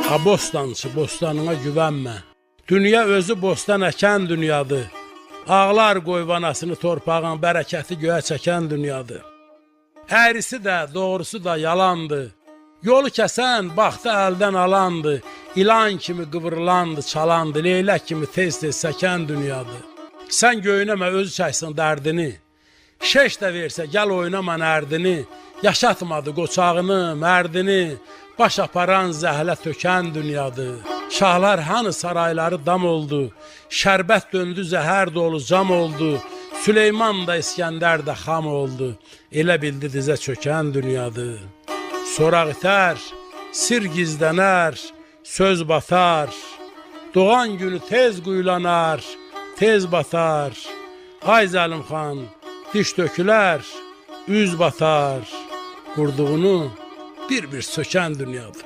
A bostançı, bostanına güvenme. Dünya özü bostan əkən dünyadır. Ağlar qoyvanasını torpağın bərəkəti göyə çəkən dünyadır. Əyrisi də, doğrusu da yalandır. Yolu kəsən, baxdı əldən alandı. İlan kimi qıvrılandı, çalandı. Leylək kimi tez-tez səkən dünyadır. Sən göynəmə, özü çəksin dərdini. Şeş də versə, gəl oynama nərdini. Yaşatmadı qoçağını, mərdini. Baş aparan zəhlə tökən dünyadır. Şahlar hanı sarayları dam oldu. Şərbət döndü, zəhər dolu cam oldu. Süleyman da, İskəndər də xam oldu. Elə bildi dizə çökən dünyadır. Soraq itər, sir gizlənər, söz batar. Doğan günü tez quyulanar, tez batar. Ay Zəlimxan, diş tökülər, üz batar. Qurduğunu bir-bir sökən dünyadır.